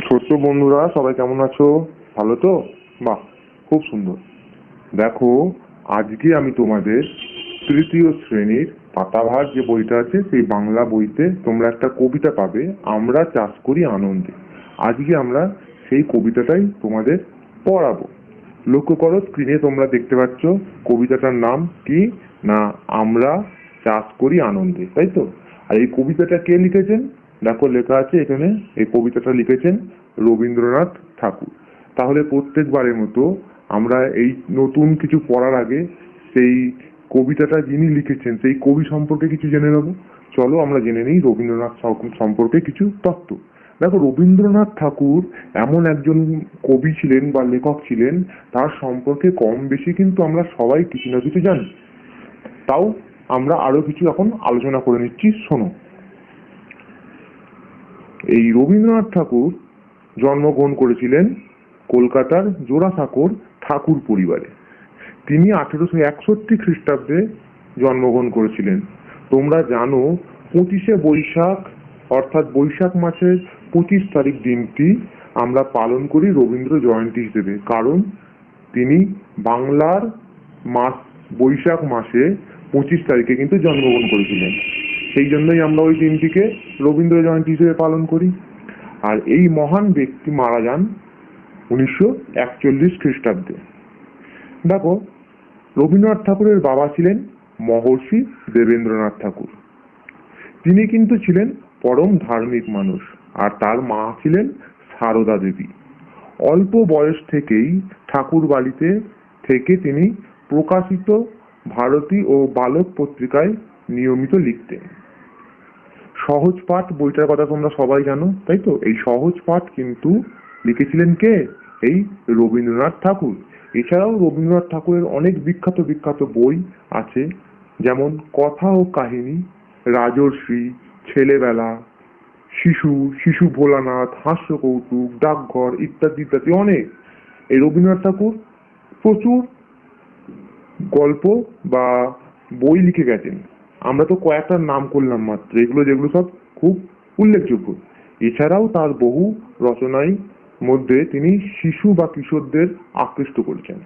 ছোট্ট বন্ধুরা সবাই কেমন আছো? ভালো তো? বাহ, খুব সুন্দর। দেখো, আজকে আমি তোমাদের তৃতীয় শ্রেণীর পাতাভার যে বইটা আছে সেই বাংলা বইতে তোমরা একটা কবিতা পাবে, আমরা চাষ করি আনন্দে। আজকে আমরা সেই কবিতাটাই তোমাদের পড়াবো। লক্ষ্য করো, স্ক্রিনে তোমরা দেখতে পাচ্ছ কবিতাটার নাম কি না, আমরা চাষ করি আনন্দে, তাই তো? আর এই কবিতাটা কে লিখেছেন? দেখো লেখা আছে এখানে, এই কবিতাটা লিখেছেন রবীন্দ্রনাথ ঠাকুর। তাহলে প্রত্যেকবারের মতো আমরা এই নতুন কিছু পড়ার আগে সেই কবিতাটা যিনি লিখেছেন সেই কবি সম্পর্কে কিছু জেনে নেব। চলো আমরা জেনে নিই রবীন্দ্রনাথ সম্পর্কে কিছু তথ্য। দেখো, রবীন্দ্রনাথ ঠাকুর এমন একজন কবি ছিলেন বা লেখক ছিলেন, তার সম্পর্কে কম বেশি কিন্তু আমরা সবাই কিছু না কিছু জানি। তাও আমরা আরো কিছু এখন আলোচনা করে নিচ্ছি, শোনো। এই রবীন্দ্রনাথ ঠাকুর জন্মগ্রহণ করেছিলেন কলকাতার জোড়াসাঁকোর ঠাকুর পরিবারে। তিনি 1861 খ্রিস্টাব্দে জন্মগ্রহণ করেছিলেন। তোমরা জানো 25শে বৈশাখ অর্থাৎ বৈশাখ মাসের 25 তারিখ দিনটি আমরা পালন করি রবীন্দ্র জয়ন্তী হিসেবে, কারণ তিনি বাংলার মাস বৈশাখ মাসে 25 তারিখে কিন্তু জন্মগ্রহণ করেছিলেন। সেই জন্যই আমরা ওই দিনটিকে রবীন্দ্র জয়ন্তী হিসেবে পালন করি। আর এই মহান ব্যক্তি মারা যান 1941 খ্রিস্টাব্দে। দেখো, রবীন্দ্রনাথ ঠাকুরের বাবা ছিলেন মহর্ষি দেবেন্দ্রনাথ ঠাকুর। তিনি কিন্তু ছিলেন পরম ধার্মিক মানুষ, আর তার মা ছিলেন সারদা দেবী। অল্প বয়স থেকেই ঠাকুর বাড়িতে থেকে তিনি প্রকাশিত ভারতী ও বালক পত্রিকায় নিয়মিত লিখতেন। সহজ পাঠ বইটার কথা তোমরা সবাই জানো, তাই তো? এই সহজ পাঠ কিন্তু লিখেছিলেন কে? এই রবীন্দ্রনাথ ঠাকুর। এছাড়াও রবীন্দ্রনাথ ঠাকুরের অনেক বিখ্যাত বিখ্যাত বই আছে, যেমন কথা ও কাহিনী, রাজর্ষি, ছেলেবেলা, শিশু, শিশু ভোলানাথ, হাস্য কৌতুক, ডাকঘর ইত্যাদি ইত্যাদি অনেক। এই রবীন্দ্রনাথ ঠাকুর প্রচুর গল্প বা বই লিখে গেছেন। আমরা তো কয়েকটার নাম করলাম মাত্র, এগুলো যেগুলো সব খুব উল্লেখযোগ্য। এছাড়াও তার বহু রচনায় মধ্যে তিনি শিশু বা কিশোরদের আকৃষ্ট করেছেন।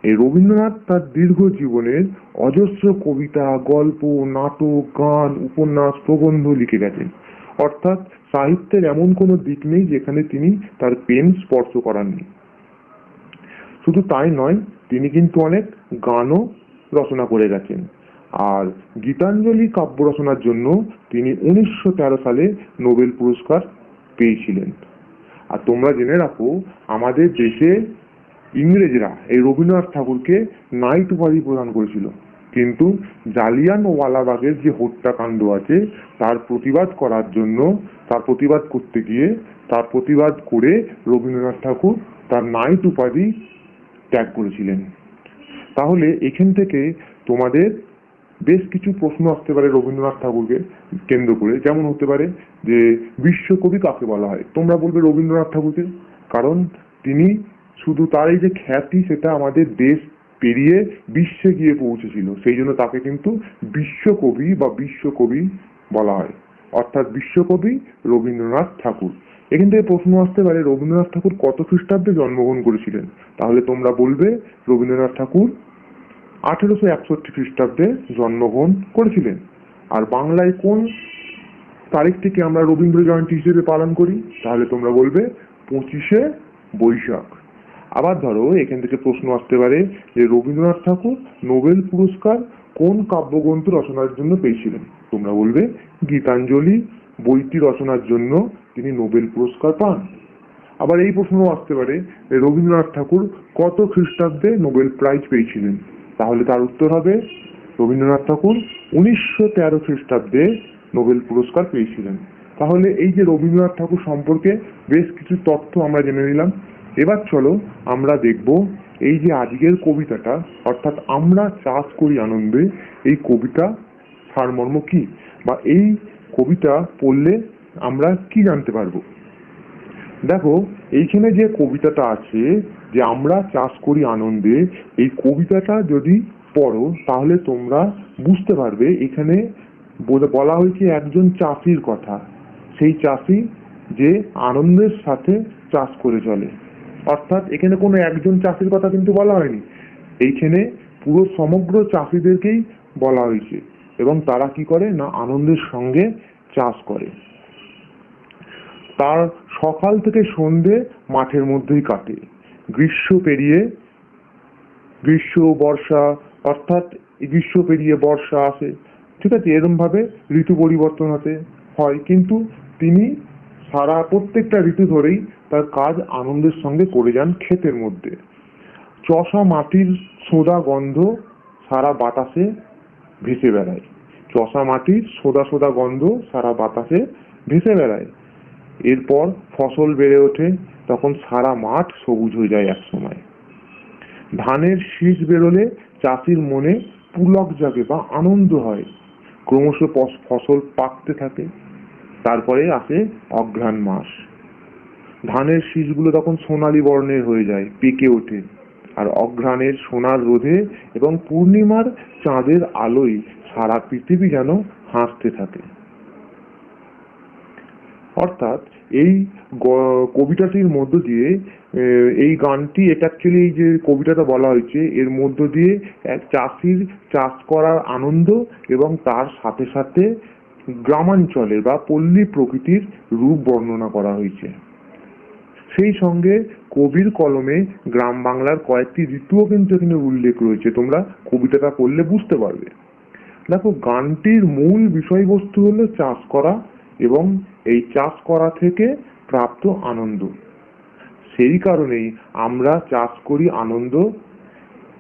এই রবীন্দ্রনাথ তার দীর্ঘ জীবনের অজস্র কবিতা, গল্প, নাটক, গান, উপন্যাস, প্রবন্ধ লিখে গেছেন। অর্থাৎ সাহিত্যের এমন কোনো দিক নেই যেখানে তিনি তার পেন স্পর্শ করাননি। শুধু তাই নয়, তিনি কিন্তু অনেক গানও রচনা করে গেছেন। আর গীতাঞ্জলি কাব্য রচনার জন্য তিনি 1913 সালে নোবেল পুরস্কার পেয়েছিলেন। আর তোমরা জেনে রাখো, আমাদের দেশে ইংরেজরা এই রবীন্দ্রনাথ ঠাকুরকে নাইট উপাধি প্রদান করেছিল, কিন্তু জালিয়ানওয়ালাবাগের যে হত্যাকাণ্ড আছে তার প্রতিবাদ করার জন্য, তার প্রতিবাদ করতে গিয়ে, তার প্রতিবাদ করে রবীন্দ্রনাথ ঠাকুর তার নাইট উপাধি ত্যাগ করেছিলেন। তাহলে এখান থেকে তোমাদের বেশ কিছু প্রশ্ন আসতে পারে রবীন্দ্রনাথ ঠাকুরকে কেন্দ্র করে। যেমন হতে পারে যে বিশ্বকবি কাকে বলা হয়? তোমরা বলবে রবীন্দ্রনাথ ঠাকুরকে, কারণ তিনি শুধু তার এই যে খ্যাতি সেটা আমাদের দেশ পেরিয়ে বিশ্বে গিয়ে পৌঁছেছিল, সেই জন্য তাকে কিন্তু বিশ্বকবি বা বিশ্বকবি বলা হয়, অর্থাৎ বিশ্বকবি রবীন্দ্রনাথ ঠাকুর। এখান থেকে প্রশ্ন আসতে পারে রবীন্দ্রনাথ ঠাকুর কত খ্রিস্টাব্দে জন্মগ্রহণ করেছিলেন? তাহলে তোমরা বলবে রবীন্দ্রনাথ ঠাকুর 1861 খ্রিস্টাব্দে জন্মগ্রহণ করেছিলেন। আর বাংলায় কোন তারিখ থেকে আমরা রবীন্দ্র জয়ন্তী হিসেবে পালন করি? তাহলে তোমরা বলবে 25শে বৈশাখ। আবার ধরো, এখান থেকে প্রশ্ন আসতে পারে যে রবীন্দ্রনাথ ঠাকুর নোবেল পুরস্কার কোন কাব্যগ্রন্থ রচনার জন্য পেয়েছিলেন? তোমরা বলবে গীতাঞ্জলি বইটি রচনার জন্য তিনি নোবেল পুরস্কার পান। আবার এই প্রশ্ন আসতে পারে রবীন্দ্রনাথ ঠাকুর কত খ্রিস্টাব্দে নোবেল প্রাইজ পেয়েছিলেন? তাহলে তার উত্তর হবে রবীন্দ্রনাথ ঠাকুর 1913 খ্রিস্টাব্দে নোবেল পুরস্কার পেয়েছিলেন। তাহলে এই যে রবীন্দ্রনাথ ঠাকুর সম্পর্কে বেশ কিছু তথ্য আমরা জেনে নিলাম। এবার চলো আমরা দেখব এই যে আজকের কবিতাটা, অর্থাৎ আমরা চাষ করি আনন্দে, এই কবিতা সারমর্ম কি, বা এই কবিতা পড়লে আমরা কি জানতে পারবো। দেখো, এইখানে যে কবিতাটা আছে যে আমরা চাষ করি আনন্দে, এই কবিতাটা যদি পড়ো তাহলে তোমরা বুঝতে পারবে এখানে বলা হয়েছে একজন চাষির কথা। সেই চাষি যে আনন্দের সাথে চাষ করে চলে। অর্থাৎ এখানে কোনো একজন চাষির কথা কিন্তু বলা হয়নি, এইখানে পুরো সমগ্র চাষিদেরকেই বলা হয়েছে। এবং তারা কি করে না আনন্দের সঙ্গে চাষ করে। তার সকাল থেকে সন্ধে মাঠের মধ্যেই কাটে। গ্রীষ্ম বর্ষা, অর্থাৎ গ্রীষ্ম পেরিয়ে বর্ষা আসে, ঠিক আছে, এরকম ভাবে ঋতু পরিবর্তন হতে হয়, কিন্তু তিনি প্রত্যেকটা ঋতু ধরেই তার কাজ আনন্দের সঙ্গে করে যান ক্ষেতের মধ্যে। চষা মাটির সোঁদা গন্ধ সারা বাতাসে ভেসে বেড়ায়। চষা মাটির সোঁদা সোঁদা গন্ধ সারা বাতাসে ভেসে বেড়ায়। এরপর ফসল বেড়ে ওঠে, তখন সারা মাঠ সবুজ হয়ে যায় এক সময়। ধানের শীষ বেরোলে চাষির মনে পুলক জাগে বা আনন্দ হয়। ক্রমশ ফসল পাকতে থাকে। তারপরে আসে অঘ্রাণ মাস। ধানের শীষগুলো তখন সোনালী বর্ণের হয়ে যায়, পেকে ওঠে। আর অঘ্রাণের সোনার রোদে এবং পূর্ণিমার চাঁদের আলোয় সারা পৃথিবী যেন হাসতে থাকে। অর্থাৎ এই কবিতাটির মধ্য দিয়ে এই গানটি, এটা অ্যাকচুয়ালি এই যে কবিতাটা বলা হয়েছে এর মধ্য দিয়ে এক চাষির চাষ করার আনন্দ এবং তার সাথে সাথে গ্রামাঞ্চলের বা পল্লী প্রকৃতির রূপ বর্ণনা করা হয়েছে। সেই সঙ্গে কবির কলমে গ্রাম বাংলার কয়েকটি ঋতুও কিন্তু এখানে উল্লেখ রয়েছে। তোমরা কবিতাটা পড়লে বুঝতে পারবে। দেখো, গানটির মূল বিষয়বস্তু হলো চাষ করা এবং এই চাষ করা থেকে প্রাপ্ত আনন্দ। সেই কারণেই আমরা চাষ করি আনন্দ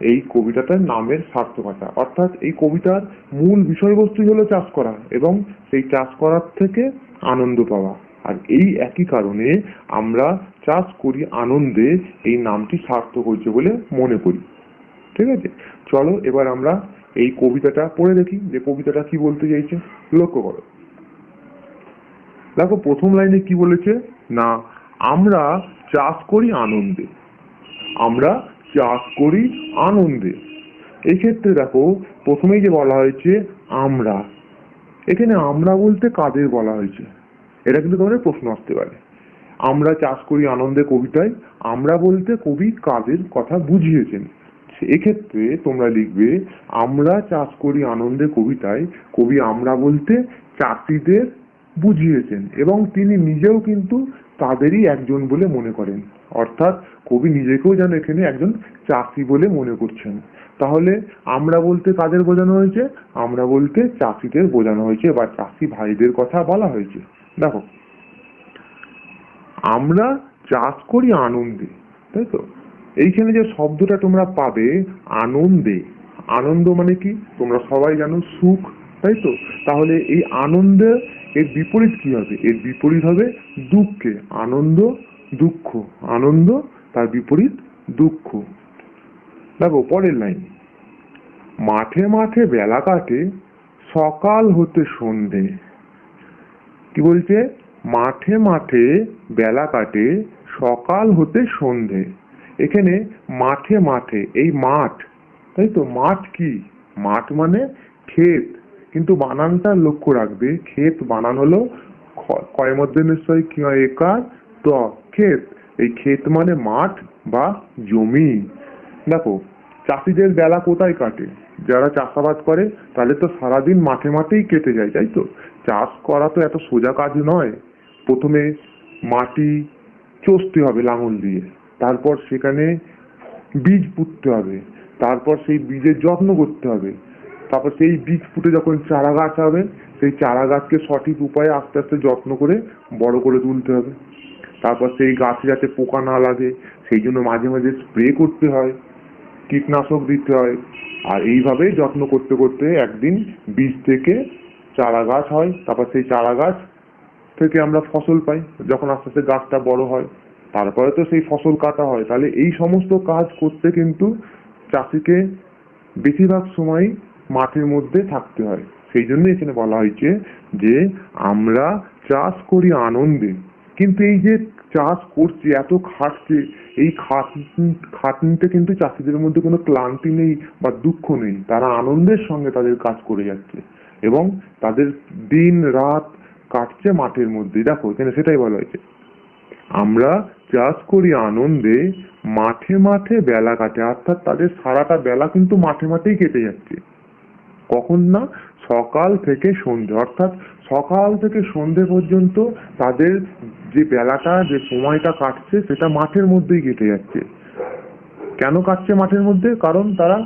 এই কবিতাটার নামের সার্থকতা। অর্থাৎ এই কবিতার মূল বিষয়বস্তু হলো চাষ করা এবং সেই চাষ করার থেকে আনন্দ পাওয়া। আর এই একই কারণে আমরা চাষ করি আনন্দে এই নামটি সার্থক হয়েছে বলে মনে করি। ঠিক আছে, চলো এবার আমরা এই কবিতাটা পড়ে দেখি যে কবিতাটা কি বলতে চাইছে। লক্ষ্য করো, দেখো প্রথম লাইনে কি বলেছে না, আমরা চাষ করি আনন্দে। আমরা চাষ করি আনন্দে। এই ক্ষেত্রে দেখো প্রথমেই যে বলা হয়েছে আমরা, এখানে আমরা বলতে কাদের বলা হয়েছে, এটা কিন্তু তোমাদের প্রশ্ন আসতে পারে। আমরা চাষ করি আনন্দে কবিতায় আমরা বলতে কবি কাদের কথা বুঝিয়েছেন। এক্ষেত্রে তোমরা লিখবে আমরা চাষ করি আনন্দে কবিতায় কবি আমরা বলতে চাষিদের বুঝিয়েছেন এবং তিনি নিজেও কিন্তু তাদেরই একজন বলে মনে করেন। অর্থাৎ কবি নিজেকেও যেন এখানে একজন চাষি বলে মনে করছেন। তাহলে আমরা বলতে কাদের বোঝানো হয়েছে? আমরা বলতে চাষিদের বোঝানো হয়েছে বা চাষি ভাইদের কথা বলা হয়েছে। দেখো, আমরা চাষ করি আনন্দে, তাই তো? এইখানে যে শব্দটা তোমরা পাবে আনন্দে, আনন্দ মানে কি তোমরা সবাই জানো সুখ, তাই তো? তাহলে এই আনন্দে এর বিপরীত কি হবে? এর বিপরীত হবে দুঃখে। আনন্দ দুঃখ, আনন্দ তার বিপরীত দুঃখ। দেখো পরের লাইন, মাঠে মাঠে বেলা কাটে সকাল হতে সন্ধে। কি বলছে? মাঠে মাঠে বেলা কাটে সকাল হতে সন্ধে। এখানে মাঠে মাঠে, এই মাঠ, তাই তো? মাঠ কি? মাঠ মানে ক্ষেত, কিন্তু বানানটা লক্ষ্য রাখবে। ক্ষেত বানান হলো কয়ের মধ্যে নিশ্চয়ই কি হয়? একার ত, ক্ষেত। এই ক্ষেত মানে মাঠ বা জমি। দেখো, চাষিদের বেলা কোথায় কাটে? যারা চাষাবাদ করে তাদের তো সারাদিন মাঠে মাঠেই কেটে যায়, তাই তো? চাষ করা তো এত সোজা কাজ নয়। প্রথমে মাটি চষতে হবে লাঙল দিয়ে, তারপর সেখানে বীজ পুঁততে হবে, তারপর সেই বীজের যত্ন করতে হবে, তারপর সেই বীজ ফুটে যখন চারা গাছ হবে সেই চারা গাছকে সঠিক উপায়ে আস্তে আস্তে যত্ন করে বড় করে তুলতে হবে। তারপর সেই গাছে যাতে পোকা না লাগে সেই জন্য মাঝে মাঝে স্প্রে করতে হয়, কীটনাশক দিতে হয়। আর এইভাবে যত্ন করতে করতে একদিন বীজ থেকে চারা গাছ হয়, তারপর সেই চারা গাছ থেকে আমরা ফসল পাই। যখন আস্তে আস্তে গাছটা বড় হয় তারপরে তো সেই ফসল কাটা হয়। তাহলে এই সমস্ত কাজ করতে কিন্তু চাষিকে বেশিরভাগ সময় মাঠের মধ্যে থাকতে হয়। সেই জন্য এখানে বলা হয়েছে যে আমরা চাষ করি আনন্দে। কিন্তু এই যে চাষ করছে, এত খাটছে, এই খাটনিতে কিন্তু চাষিদের মধ্যে কোনো ক্লান্তি নেই বা দুঃখ নেই। তারা আনন্দের সঙ্গে তাদের কাজ করে যাচ্ছে এবং তাদের দিন রাত কাটছে মাঠের মধ্যে। দেখো এখানে সেটাই বলা হয়েছে, আমরা চাষ করি আনন্দে, মাঠে মাঠে বেলা কাটে। অর্থাৎ তাদের সারাটা বেলা কিন্তু মাঠে মাঠেই কেটে যাচ্ছে। কখন না, সকাল থেকে সন্ধে, অর্থাৎ সকাল থেকে সন্ধে পর্যন্ত তাদের যে বেলাটা, যে সময়টা কাটছে সেটা মাঠের মধ্যেই কেটে যাচ্ছে। কেন কাটছে মাঠের মধ্যে? কারণ তারা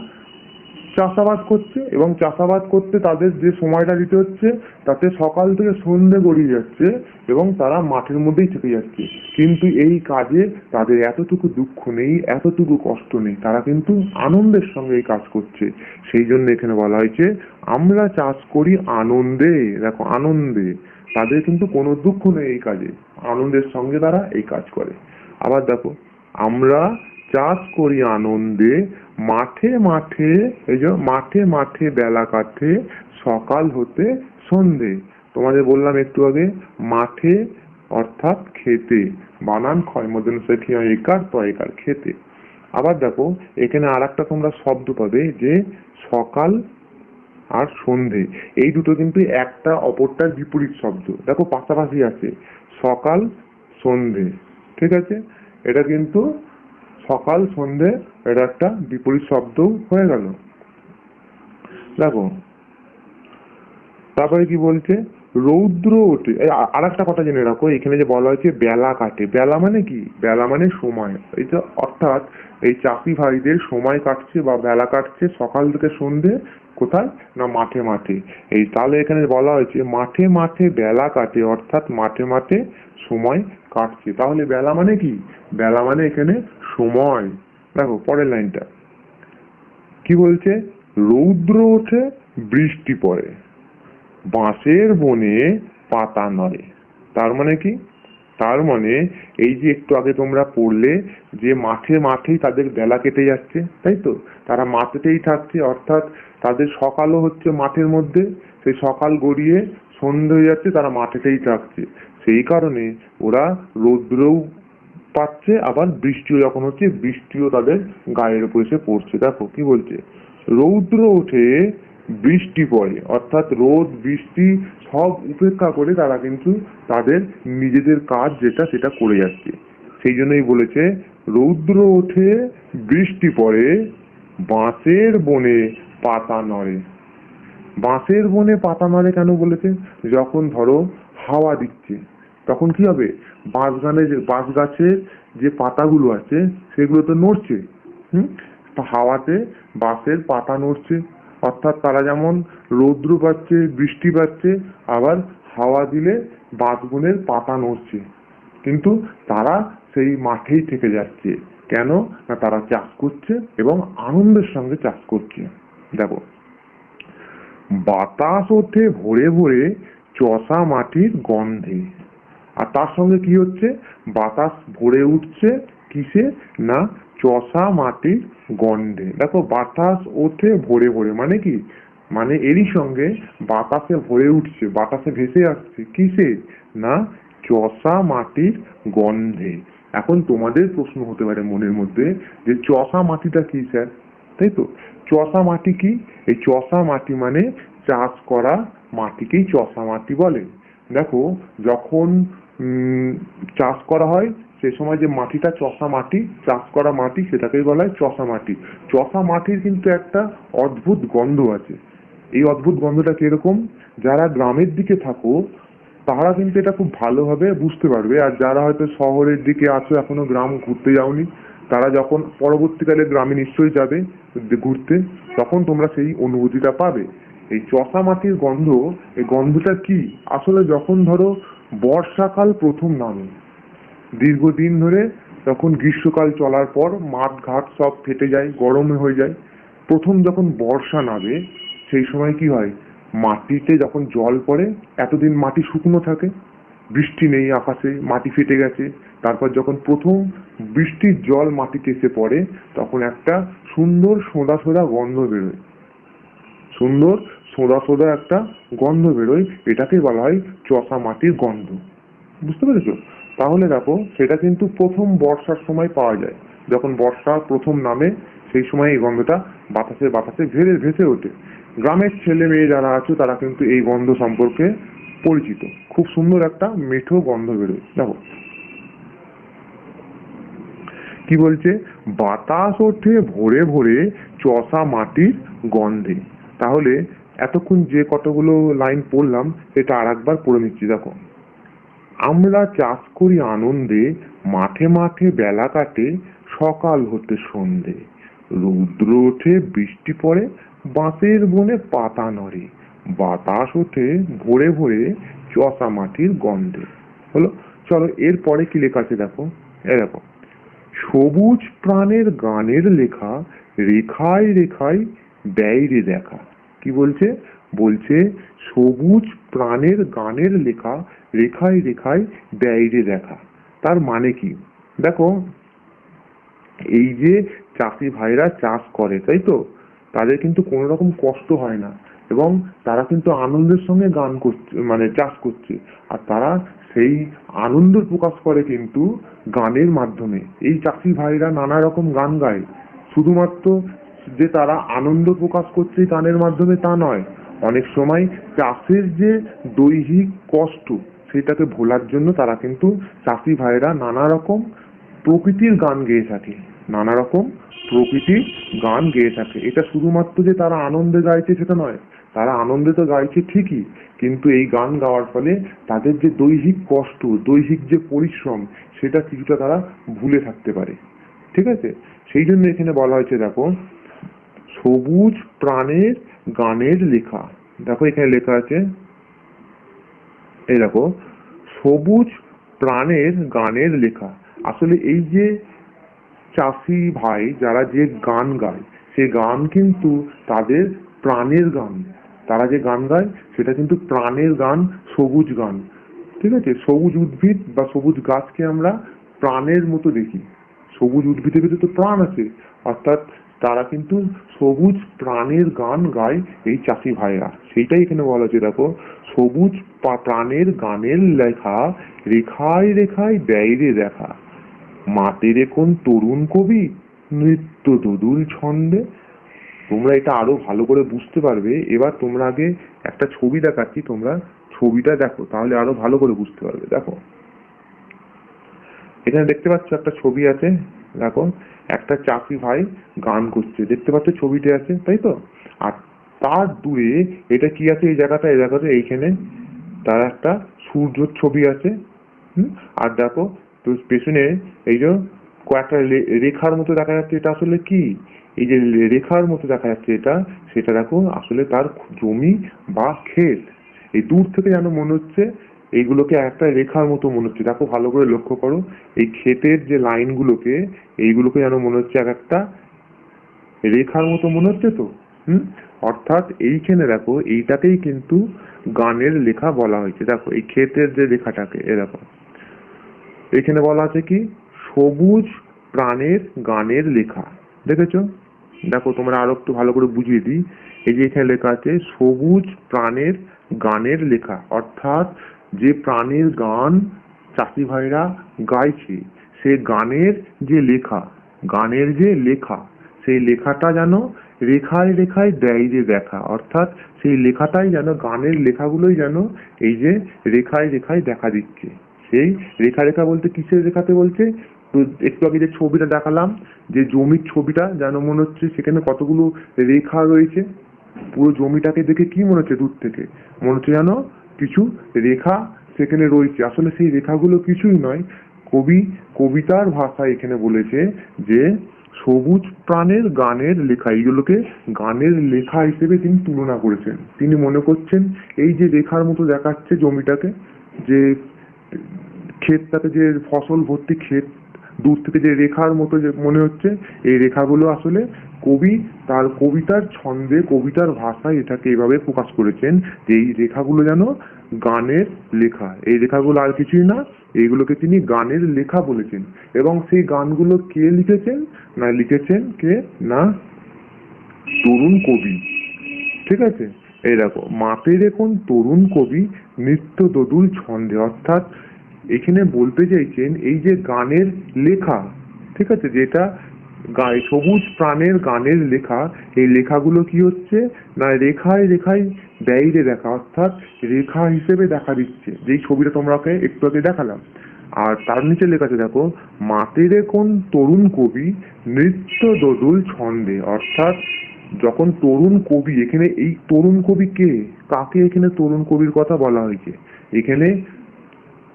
চাষাবাদ করছে, এবং চাষাবাদ করতে তাদের যে সময়টা দিতে হচ্ছে তাতে সকাল থেকে সন্ধে গড়িয়ে যাচ্ছে, এবং তারা মাঠের মধ্যেই থেকে যাচ্ছে। কিন্তু এই কাজে তাদের এতটুকু দুঃখ নেই, এতটুকু কষ্ট নেই, তারা কিন্তু আনন্দের সঙ্গে এই কাজ করছে। সেই জন্য এখানে বলা হয়েছে আমরা চাষ করি আনন্দে। দেখো আনন্দে, তাদের কিন্তু কোনো দুঃখ নেই এই কাজে, আনন্দের সঙ্গে তারা এই কাজ করে। আবার দেখো, আমরা চাষ করি আনন্দে, মাঠে মাঠে, এই যে মাঠে মাঠে বেলা কাটে, সকাল হতে সন্ধে। তোমাদের বললাম একটু আগে, মাঠে অর্থাৎ খেতে, বানান ক্ষয় মধ্যে একার তো একার, খেতে। আবার দেখো এখানে আর একটা তোমরা শব্দ পাবে, যে সকাল আর সন্ধে, এই দুটো কিন্তু একটা অপরটার বিপরীত শব্দ। দেখো পাশাপাশি আছে, সকাল সন্ধে, ঠিক আছে, এটা কিন্তু সকাল সন্ধে, এটা একটা বিপরীত শব্দ হয়ে গেল। দেখো তারপরে কি বলছে, রৌদ্র ওঠে। আর একটা কথা জেনে রাখো, এখানে যে বলা হয়েছে বেলা কাটে, বেলা মানে কি? বেলা মানে সময়। এটা অর্থাৎ এই চাষি ভাইদের সময় কাটছে বা বেলা কাটছে সকাল থেকে সন্ধে, কোথায় না মাঠে মাঠে। এই তাহলে এখানে বলা হয়েছে মাঠে মাঠে বেলা কাটে, অর্থাৎ মাঠে মাঠে সময় কাটছে। তাহলে বেলা মানে কি? বেলা মানে এখানে সময়। দেখো পরের লাইনটা কি বলছে, রৌদ্র ওঠে বৃষ্টি পড়ে, বাঁশের বনে পাতা নড়ে। তার মানে কি? তার মানে এই যে একটু আগে তোমরা পড়লে যে মাঠে মাঠেই তাদের বেলা কেটে যাচ্ছে, তাই তো, তারা মাঠেতেই থাকছে, অর্থাৎ তাদের সকালও হচ্ছে মাঠের মধ্যে, সেই সকাল গড়িয়ে সন্ধ্যে হয়ে যাচ্ছে, তারা মাঠেতেই থাকছে। সেই কারণে ওরা রৌদ্রও পাচ্ছে, আবার বৃষ্টিও যখন হচ্ছে বৃষ্টিও তাদের গায়ের উপর এসে পড়ছে। দেখো কি বলছে, রৌদ্র ওঠে বৃষ্টি পড়ে, অর্থাৎ রোদ বৃষ্টি সব উপেক্ষা করে তারা কিন্তু তাদের নিজেদের কাজ যেটা সেটা করে যাচ্ছে। সেই জন্যই বলেছে রৌদ্র ওঠে বৃষ্টি পড়ে, বাঁশের বনে পাতা নড়ে। বাঁশের বনে পাতা নড়ে কেন বলেছে? যখন ধরো হাওয়া দিচ্ছে তখন কি হবে, বাঁশ গাছের যে পাতাগুলো আছে সেগুলো তো নড়ছে। হাওয়াতে বাঁশের পাতা নড়ছে, অর্থাৎ তারা যেমন রৌদ্র পাচ্ছে, বৃষ্টি পাচ্ছে, আবার হাওয়া দিলে বাঁশবনের পাতা নড়ছে, কিন্তু তারা সেই মাঠেই থেকে যাচ্ছে। কেন না, তারা চাষ করছে এবং আনন্দের সঙ্গে চাষ করছে। দেখো, বাতাস ওঠে ভোরে ভোরে চষা মাটির গন্ধে। আর তার সঙ্গে কি হচ্ছে, বাতাস ভরে উঠছে কিসে না, চষা মাটির গন্ধে। দেখো বাতাস ওঠে ভরে ভরে মানে কি, মানে এরই সঙ্গে বাতাসে ভরে উঠছে, বাতাসে ভেসে আসছে কিসে না, চষা মাটির গন্ধে। এখন তোমাদের প্রশ্ন হতে পারে মনের মধ্যে যে চষা মাটিটা কি স্যার, তাই তো, চষা মাটি কি? এই চষা মাটি মানে চাষ করা মাটিকেই চষা মাটি বলে। দেখো যখন চাষ করা হয় সে সময় যে মাটিটা চষা মাটি, চাষ করা মাটি, সেটাকেই বলা হয় চষা মাটি। চষা মাটির কিন্তু একটা অদ্ভুত গন্ধ আছে। এই অদ্ভুত গন্ধটা কিরকম, যারা গ্রামের দিকে থাকো তারা কিন্তু এটা খুব ভালোভাবে বুঝতে পারবে, আর যারা হয়তো শহরের দিকে আছো এখনো গ্রাম ঘুরতে যাওনি, তারা যখন পরবর্তীকালে গ্রামে নিশ্চয়ই যাবে ঘুরতে, তখন তোমরা সেই অনুভূতিটা পাবে। এই চষা মাটির গন্ধ, এই গন্ধটা কি, আসলে যখন ধরো বর্ষাকাল প্রথম নামে, দীর্ঘদিন ধরে তখন গ্রীষ্মকাল চলার পর মাঠ ঘাট সব ফেটে যায়, গরমে হয়ে যায়, প্রথম যখন বর্ষা নামে সেই সময় কি হয়, মাটিতে যখন জল পড়ে, এতদিন মাটি শুকনো থাকে, বৃষ্টি নেই আকাশে, মাটি ফেটে গেছে, তারপর যখন প্রথম বৃষ্টির জল মাটিতে এসে পড়ে তখন একটা সুন্দর সোঁদা সোঁদা গন্ধ বেরোয়, সুন্দর সোঁদা সোঁদা একটা গন্ধ বেরোয়, এটাকে বলা হয় চষা মাটির গন্ধ। বুঝতে পেরেছো? তাহলে দেখো সেটা কিন্তু প্রথম বর্ষার সময় পাওয়া যায়, যখন বর্ষা প্রথম নামে সেই সময় এই গন্ধটা বাতাসে বাতাসে ভেসে ওঠে। গ্রামের ছেলে মেয়ে যারা আছে তারা কিন্তু এই গন্ধ সম্পর্কে পরিচিত। খুব সুন্দর একটা মেঠো গন্ধ বেরোয়। দেখো কি বলছে, বাতাস ওঠে ভোরে ভোরে চষা মাটির গন্ধে। তাহলে এতক্ষণ যে কতগুলো লাইন পড়লাম এটা আর একবার পড়ে নিচ্ছি। দেখো, আমরা চাষ করি আনন্দে, মাঠে মাঠে বেলা কাটে সকাল হতে সন্ধে, রৌদ্র ওঠে বৃষ্টি পড়ে বাঁশের বনে পাতা নড়ে, বাতাস ওঠে ভোরে ভোরে চষা মাটির গন্ধে। হলো, চলো এরপরে কি লেখা আছে দেখো। দেখো, সবুজ প্রাণের গানের লেখা, রেখায় রেখায় ব্যয়রে দেখা। কি বলছে, বলছে সবুজ প্রাণের গানের লেখা, রেখায় রেখায় ব্যয়রে দেখা। তার মানে কি, দেখো এই যে চাষি ভাইরা চাষ করে, তাই তো, তাদের কিন্তু কোনো রকম কষ্ট হয় না এবং তারা কিন্তু আনন্দের সঙ্গে গান করছে, মানে চাষ করছে। আর তারা সেই আনন্দ প্রকাশ করে কিন্তু গানের মাধ্যমে। এই চাষি ভাইরা নানা রকম গান গায়, শুধুমাত্র যে তারা আনন্দ প্রকাশ করছে গানের মাধ্যমে তা নয়, অনেক সময় চাষের যে দৈহিক কষ্ট সেটাকে ভোলার জন্য তারা কিন্তু চাষি ভাইরা নানা রকম প্রকৃতির গান গেয়ে থাকে, নানা রকম প্রকৃতির গান গেয়ে থাকে। এটা শুধুমাত্র যে তারা আনন্দে গাইছে সেটা নয়, তারা আনন্দে তো গাইছে ঠিকই, কিন্তু এই গান গাওয়ার ফলে তাদের যে দৈহিক কষ্ট, দৈহিক যে পরিশ্রম সেটা কিছুটা তারা ভুলে থাকতে পারে। ঠিক আছে, সেই জন্য এখানে বলা হয়েছে দেখো, সবুজ প্রাণের গানের লেখা। দেখো এখানে লেখা আছে, এই দেখো, সবুজ প্রাণের গানের লেখা। আসলে এই যে চাষি ভাই যারা যে গান গায়, সে গান কিন্তু তাদের প্রাণের গান। তারা যে গান গায় সেটা কিন্তু প্রাণের গান, সবুজ গান। ঠিক আছে, সবুজ উদ্ভিদ বা সবুজ গাছকে আমরা প্রাণের মতো দেখি। সবুজ উদ্ভিদের ভিতরে তো প্রাণ আছে, অর্থাৎ তারা কিন্তু সবুজ প্রাণের গান গায় এই চাষি ভাইরা। সেইটাই এখানে বলা হচ্ছে, দেখো, সবুজ প্রাণের গানের লেখা, রেখায় রেখায় ব্যয়রে দেখা, মাতের এখন তরুণ কবি নৃত্য দোদুল ছন্দে। তোমরা এটা আরো ভালো করে বুঝতে পারবে। এবার তোমরা আগে একটা ছবি দেখাচ্ছি, তোমরা ছবিটা দেখো, তাহলে আরো ভালো করে বুঝতে পারবে। দেখো এখানে দেখতে পাচ্ছ একটা ছবি আছে, দেখো একটা চাষি ভাই গান করছে, দেখতে পাচ্ছ ছবিতে আছে, তাই তো। আর তার দূরে এটা কি আছে, এই জায়গাটা এইখানে তার একটা সূর্যর ছবি আছে। আর দেখো তো পেছনে এই যে কয়েকটা রেখার মতো দেখা যাচ্ছে, এটা আসলে কি, এই যে রেখার মতো দেখা যাচ্ছে এটা, সেটা দেখো আসলে তার জমি বা ক্ষেত। এই দূর থেকে যেন মনে হচ্ছে এইগুলোকে একটা রেখার মতো মনে হচ্ছে। দেখো ভালো করে লক্ষ্য করো, এই ক্ষেতের যে লাইনগুলোকে, এইগুলোকে যেন মনে হচ্ছে এক একটা রেখার মতো মনে হচ্ছে তো। অর্থাৎ এইখানে দেখো এইটাকেই কিন্তু গানের লেখা বলা হয়েছে। দেখো এই ক্ষেতের যে রেখাটাকে, দেখো এখানে বলা আছে কি, সবুজ প্রাণের গানের লেখা। দেখেছো, দেখো তোমরা আরো একটু ভালো করে বুঝিয়ে দিই। এই যে এখানে লেখা আছে সবুজ প্রাণের গানের লেখা, অর্থাৎ যে প্রাণের গান চাষি ভাইরা গাইছে, সে গানের যে লেখা, গানের যে লেখা, সেই লেখাটা যেন রেখায় রেখায় দেয় যে দেখা। অর্থাৎ সেই লেখাটাই যেন, গানের লেখাগুলোই যেন এই যে রেখায় রেখায় দেখা দিচ্ছে। সেই রেখা রেখা বলতে কিসের রেখাতে বলছে, তো একটু আগে যে ছবিটা দেখালাম, যে জমির ছবিটা, যেন মনে হচ্ছে সেখানে কতগুলো রেখা রয়েছে। পুরো জমিটাকে দেখে কি মনে হচ্ছে, দূর থেকে মনে হচ্ছে যেন কিছু রেখা সেখানে রয়েছে। আসলে সেই রেখাগুলো কিছুই নয়, কবি কবিতার ভাষায় এখানে বলেছে যে সবুজ প্রাণের গানের লেখা। এইগুলোকে গানের লেখা হিসেবে তিনি তুলনা করেছেন। তিনি মনে করছেন এই যে রেখার মতো দেখাচ্ছে জমিটাকে, যে ক্ষেতটাতে যে ফসল ভর্তি ক্ষেত, দূর থেকে যে রেখার মতো যে মনে হচ্ছে, এই রেখাগুলো আসলে কবি তার কবিতার ছন্দে, কবিতার ভাষায় এটাকে এভাবে প্রকাশ করেছেন যে এই রেখাগুলো যেন গানের লেখা। এই রেখাগুলো আর কিছুই না, এইগুলোকে তিনি গানের লেখা বলেছেন। এবং সেই গানগুলো কে লিখেছেন, না লিখেছেন কে, না তরুণ কবি। ঠিক আছে, এই দেখো, মাপের এখন তরুণ কবি নৃত্য দোদুল ছন্দে। অর্থাৎ এখানে বলতে চাইছেন এই যে গানের লেখা, ঠিক আছে, যেটা সবুজ প্রাণের গানের লেখা, এই লেখাগুলো কি হচ্ছে না রেখায় রেখায় ব্যয়রে দেখা, অর্থাৎ রেখা হিসেবে দেখা দিচ্ছে, যেই ছবিটা তোমরাকে একটু আগে দেখালাম। আর তার নিচে লেখা আছে দেখো, মাতেরে কোন তরুণ কবি নৃত্য দোদুল ছন্দে, অর্থাৎ যখন তরুণ কবি, এখানে এই তরুণ কবি কে, কাকে এখানে তরুণ কবির কথা বলা হয়েছে? এখানে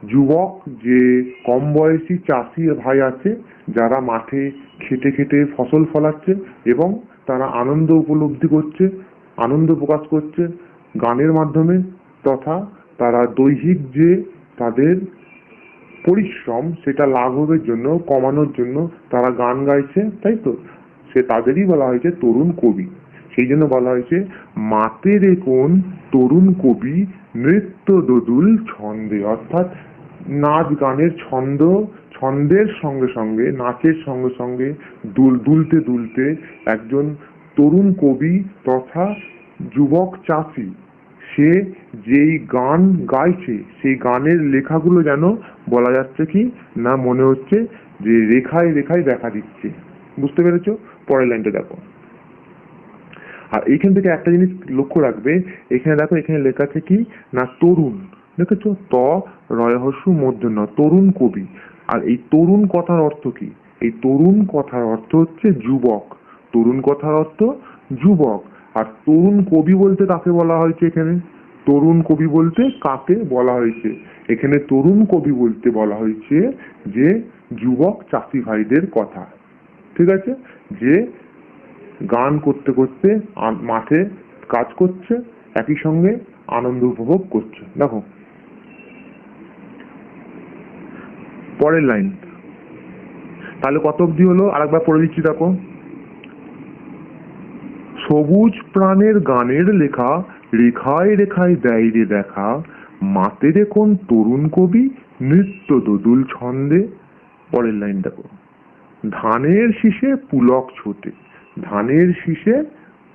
যুবক যে কম বয়সী চাষি ভাই আছে, যারা মাঠে খেটে খেটে ফসল ফলাচ্ছে এবং তারা আনন্দ উপলব্ধি করছে, আনন্দ প্রকাশ করছে গানের মাধ্যমে, তথা তারা দৈহিক যে তাদের পরিশ্রম সেটা লাঘবের জন্য, কমানোর জন্য তারা গান গাইছে, তাই তো? সে তাদেরই বলা হয়েছে তরুণ কবি। সেই জন্য বলা হয়েছে মাতেরে কোন তরুণ কবি নৃত্য দোদুল ছন্দে, অর্থাৎ নাচ গানের ছন্দ, ছন্দের সঙ্গে সঙ্গে, নাচের সঙ্গে সঙ্গে দুলতে দুলতে একজন তরুণ কবি তথা যুবক চাষি, সে যেই গান গাইছে সেই গানের লেখাগুলো যেন বলা যাচ্ছে কি না, মনে হচ্ছে যে রেখায় রেখায় দেখা দিচ্ছে। বুঝতে পেরেছো? পরের লাইনটা দেখো। আর এইখান থেকে একটা জিনিস লক্ষ্য রাখবে, এখানে দেখো, এখানে লেখা আছে কি না তরুণ, দেখেছো? ত রয়হস্য মূর্ধন্য, তরুণ কবি। আর এই তরুণ কথার অর্থ কি? এই তরুণ কথার অর্থ হচ্ছে যুবক। তরুণ কথার অর্থ যুবক। আর তরুণ কবি বলতে কাকে বলা হয়েছে? এখানে তরুণ কবি বলতে কাকে বলা হয়েছে? এখানে তরুণ কবি বলতে বলা হয়েছে যে যুবক চাষি ভাইদের কথা। ঠিক আছে? যে গান করতে করতে মাঠে কাজ করছে, একই সঙ্গে আনন্দ উপভোগ করছে। দেখো পরের লাইন, তাহলে কত অব্দি হলো আরেকবার পড়ে দিচ্ছি। দেখো, সবুজ প্রাণের গানের লেখা রেখায় রেখায় দেয় রে দেখা, মাতেরে কোন তরুণ কবি নৃত্য দোদুল ছন্দে। পরের লাইন দেখো, ধানের শীষে পুলক ছোটে, ধানের শীষে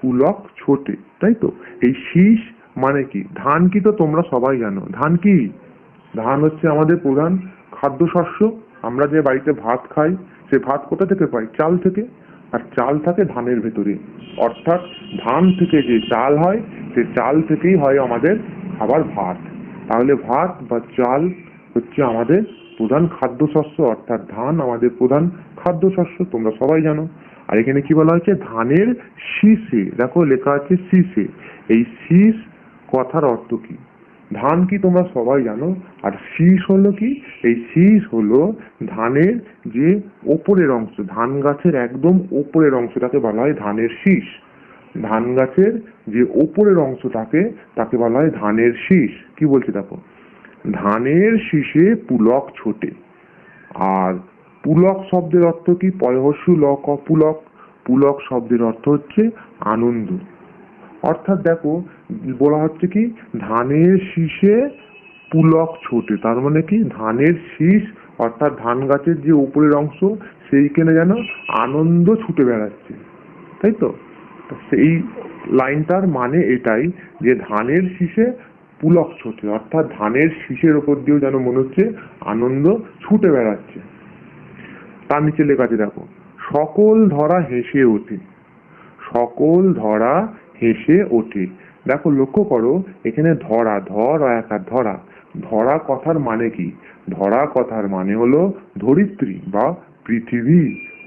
পুলক ছোটে, তাই তো? এই শীষ মানে কি? ধান কি তো তোমরা সবাই জানো। ধান কি? ধান হচ্ছে আমাদের প্রধান খাদ্যশস্য। আমরা যে বাড়িতে ভাত খাই, সে ভাত কোথা থেকে পাই? চাল থেকে। আর চাল থাকে ধানের ভেতরে, অর্থাৎ ধান থেকে যে চাল হয়, সে চাল থেকেই হয় আমাদের খাবার ভাত। তাহলে ভাত বা চাল হচ্ছে আমাদের প্রধান খাদ্যশস্য, অর্থাৎ ধান আমাদের প্রধান খাদ্যশস্য, তোমরা সবাই জানো। আর এখানে কি বলা হয়েছে? ধানের শীষে, দেখো লেখা আছে শীষে। এই শীষ কথার অর্থ কি? ধান কি তোমরা সবাই জানো। আর শীষ হলো কি? এই শীষ হলো ধানের যে ওপরের অংশ, ধান গাছের একদম ওপরের অংশটাকে বলা হয় ধানের শীষ। ধান গাছের যে ওপরের অংশটাকে, তাকে বলা হয় ধানের শীষ। কি বলছে দেখো, ধানের শীষে পুলক ছোটে। আর পুলক শব্দের অর্থ কি? পয়হস্যু লক পুলক। পুলক শব্দের অর্থ হচ্ছে আনন্দ। অর্থাৎ দেখো বলা হচ্ছে কি ধানের শীষে পুলক ছোটে, তার মানে কি ধানের শীষ অর্থাৎ ধান গাছের যে উপরের অংশ, সেইখানে যেন আনন্দ ছুটে বেড়াচ্ছে, তাই তো? সেই লাইনটার মানে এটাই যে ধানের শীষে পুলক ছোটে, অর্থাৎ ধানের শীষের ওপর দিয়েও যেন মনে হচ্ছে আনন্দ ছুটে বেড়াচ্ছে। তার নিচে লেখা আছে দেখো, সকল ধরা হেসে ওঠে, সকল ধরা হেসে ওঠে। দেখো লক্ষ্য করো, এখানে ধরা, ধর একার ধরা, ধরা কথার মানে কি? ধরা কথার মানে হলো ধরিত্রী বা পৃথিবী।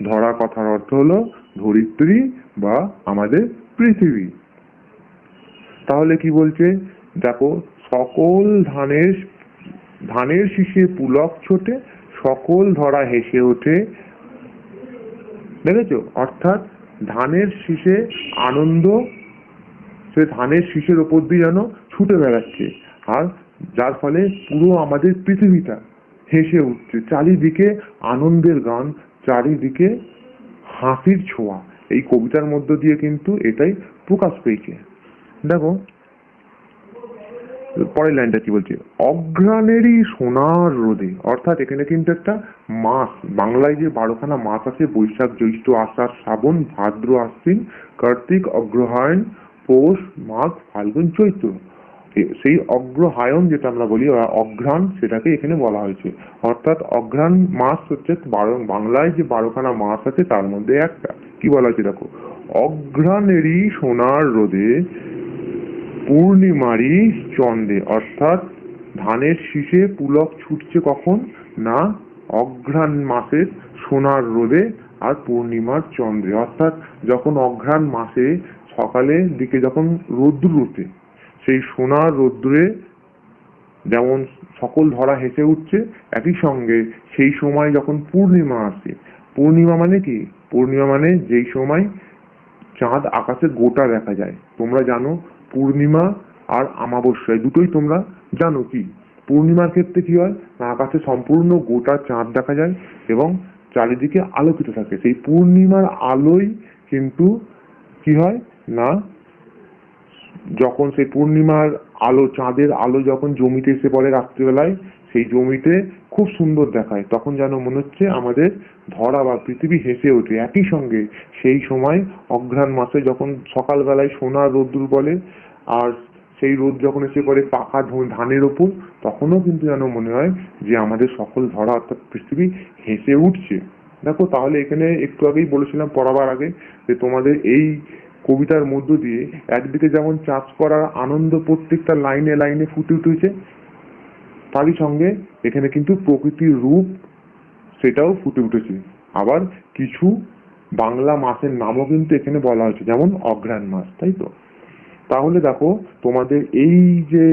ধরা কথার অর্থ হলো ধরিত্রী বা আমাদের পৃথিবী। তাহলে কি বলছে দেখো, সকল ধানের শীষে পুলক ছোটে, সকল ধরা হেসে ওঠে। দেখেছো? অর্থাৎ ধানের শীষে আনন্দ, সে ধানের শীষের ওপর দিয়ে যেন ছুটে বেড়াচ্ছে, আর যার ফলে পুরো আমাদের পৃথিবীটা হেসে উঠছে, চারিদিকে আনন্দের গান, চারিদিকে হাসির ছোঁয়া। এই কবিতার মধ্য দিয়ে কিন্তু এটাই প্রকাশ পেয়েছে। দেখো পরের লাইনটা কি বলছে, অঘ্রাণেরই সোনার রোদে। অর্থাৎ এখানে কিন্তু একটা মাস, বাংলায় যে 12খানা মাস আছে, বৈশাখ জ্যৈষ্ঠ আষাঢ় শ্রাবণ ভাদ্র আশ্বিন কার্তিক অগ্রহায়ণ পৌষ মাঘ ফাল্গুন চৈত্র, সেই অগ্রহায়ণ যেটা আমরা বলি অঘ্রাণ, সেটাকে এখানে বলা হয়েছে। অর্থাৎ অঘ্রাণ মাস হচ্ছে বাংলায় যে 12খানা মাস আছে তার মধ্যে একটা। কি বলা হয়েছে দেখো, অঘ্রাণেরই সোনার রোদে পূর্ণিমারই চন্দ্রে। অর্থাৎ ধানের শীষে পুলক ছুটছে কখন না, অঘ্রাণ মাসের সোনার রোদে আর পূর্ণিমার চন্দ্রে। অর্থাৎ যখন অঘ্রাণ মাসে সকালের দিকে যখন রোদ্দুর ওঠে, সেই সোনার রোদ্দুরে যেমন সকল ধরা হেসে উঠছে, একই সঙ্গে সেই সময় যখন পূর্ণিমা আসে, পূর্ণিমা মানে কি, পূর্ণিমা মানে যেই সময় চাঁদ আকাশে গোটা দেখা যায়। তোমরা জানো পূর্ণিমা আর অমাবস্যা দুটোই তোমরা জানো। কি পূর্ণিমার ক্ষেত্রে কি হয় না, আকাশে সম্পূর্ণ গোটা চাঁদ দেখা যায় এবং চারিদিকে আলোকিত থাকে। সেই পূর্ণিমার আলোয় কিন্তু কি হয় না, যখন সেই পূর্ণিমার আলো, চাঁদের আলো যখন জমিতে এসে পড়ে রাত্রিবেলায়, সেই জমিতে খুব সুন্দর দেখায়। তখন যেন মনে হচ্ছে আমাদের ধরা বা পৃথিবী হেসে ওঠে। একই সঙ্গে সেই সময় অঘ্রাণ মাসে যখন সকালবেলায় সোনার রোদ্দুর বলে, আর সেই রোদ যখন এসে পড়ে পাকা ধানের ওপর, তখনও কিন্তু যেন মনে হয় যে আমাদের সকল ধরা অর্থাৎ পৃথিবী হেসে উঠছে। দেখো তাহলে এখানে একটু আগেই বলেছিলাম পড়াবার আগে যে তোমাদের এই কবিতার মধ্য দিয়ে একদিকে যেমন চাষ করার আনন্দ প্রত্যেকটা লাইনে লাইনে ফুটে উঠেছে, তারই সঙ্গে এখানে কিন্তু প্রকৃতির রূপ সেটাও ফুটে উঠেছে। আবার কিছু বাংলা মাসের নামও কিন্তু এখানে বলা হয়েছে, যেমন অঘ্রাণ মাস, তাই তো। তাহলে দেখো তোমাদের এই যে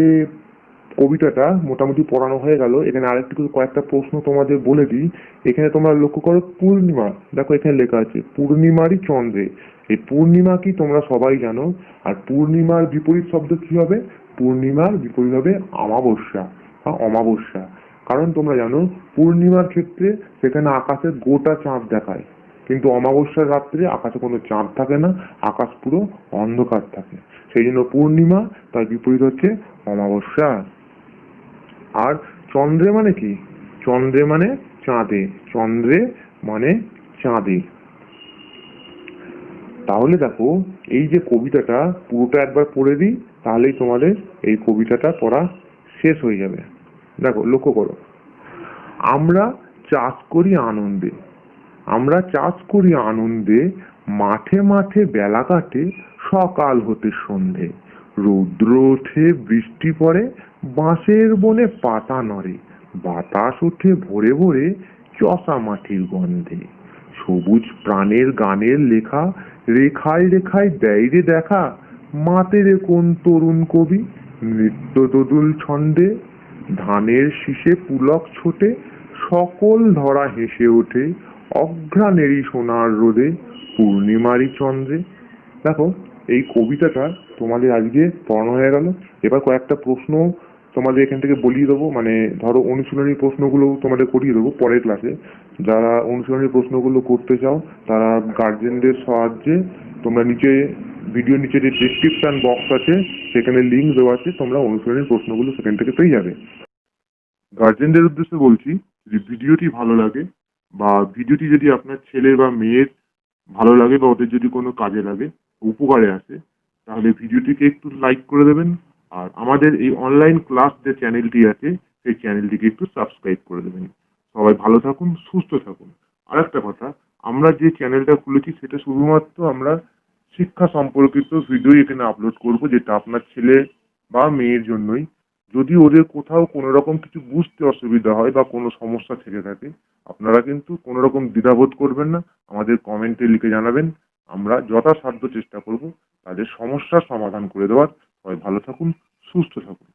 কবিতাটা মোটামুটি পড়ানো হয়ে গেল। এখানে আরেকটু কয়েকটা প্রশ্ন তোমাদের বলে দিই। এখানে তোমরা লক্ষ্য করো পূর্ণিমা, দেখো এখানে লেখা আছে পূর্ণিমারই চন্দ্রে। এই পূর্ণিমা কি তোমরা সবাই জানো, আর পূর্ণিমার বিপরীত শব্দ কি হবে, পূর্ণিমার বিপরীত হবে অমাবস্যা বা অমাবস্যা। কারণ তোমরা জানো পূর্ণিমার ক্ষেত্রে সেখানে আকাশে গোটা চাঁদ দেখায়, কিন্তু অমাবস্যার রাত্রে আকাশে কোনো চাঁদ থাকে না, আকাশ পুরো অন্ধকার থাকে। সেই জন্য পূর্ণিমা, তার বিপরীত হচ্ছে অমাবস্যা। আর চন্দ্রে মানে কি, চন্দ্রে মানে চাঁদে, চন্দ্রে মানে চাঁদে। তাহলে দেখো এই যে কবিতাটা পুরোটা একবার পড়ে দিই, তাহলেই তোমাদের এই কবিতাটা পড়া শেষ হয়ে যাবে। দেখো লক্ষ্য করো, আমরা চাষ করি আনন্দে, আমরা চাষ করি আনন্দে, মাঠে মাঠে বেলা কাটে সকাল হতে সন্ধে, রৌদ্র ওঠে বৃষ্টি পড়ে বাঁশের বনে পাতা নড়ে, বাতাস ওঠে ভোরে ভোরে চষা মাটির গন্ধে, সবুজ প্রাণের গানের লেখা রেখায় রেখায় দেয় রে দেখা, মাতে রে কোন তরুণ কবি নৃত্য দোদুল ছন্দে, ধানের শীষে পুলক ছোটে সকল ধরা হেসে ওঠে, অঘ্রাণেরই সোনার রোদে পূর্ণিমারই চন্দ্রে। দেখো এই কবিতাটা তোমাদের আজকে পড়ানো হয়ে গেল। এবার কয়েকটা প্রশ্ন তোমাদের এখান থেকে বলিয়ে দেবো, মানে ধরো অনুশীলনী প্রশ্নগুলো তোমাদের করিয়ে দেবো পরের ক্লাসে। যারা অনুশীলনী প্রশ্নগুলো করতে চাও তারা গার্জেনদের সাহায্যে তোমরা নিচে ভিডিও নিচে যে ডেসক্রিপশন বক্স আছে সেখানে লিঙ্ক দেওয়া আছে, তোমরা অনুশীলনীর প্রশ্নগুলো সেখান থেকে পেয়ে যাবে। গার্জেনদের উদ্দেশ্যে বলছি, যদি ভিডিওটি ভালো লাগে বা ভিডিওটি যদি আপনার ছেলে বা মেয়ের ভালো লাগে বা ওদের যদি কোনো কাজে লাগে, উপকারে আসে, তাহলে ভিডিওটিকে একটু লাইক করে দেবেন। আর আমাদের এই অনলাইন ক্লাস যে চ্যানেলটি আছে সেই চ্যানেলটিকে একটু সাবস্ক্রাইব করে দেবেন। সবাই ভালো থাকুন, সুস্থ থাকুন। আর একটা কথা, আমরা যে চ্যানেলটা খুলেছি সেটা শুধুমাত্র আমরা শিক্ষা সম্পর্কিত ভিডিও এখানে আপলোড করব, যেটা আপনার ছেলে বা মেয়ের জন্যই। যদি ওদের কোথাও কোনো রকম কিছু বুঝতে অসুবিধা হয় বা কোনো সমস্যা থেকে থাকে, আপনারা কিন্তু কোনো রকম দ্বিধাবোধ করবেন না, আমাদের কমেন্টে লিখে জানাবেন। আমরা যথাসাধ্য চেষ্টা করব তাদের সমস্যার সমাধান করে দেওয়ার। সবাই ভালো থাকুন, সুস্থ থাকুন।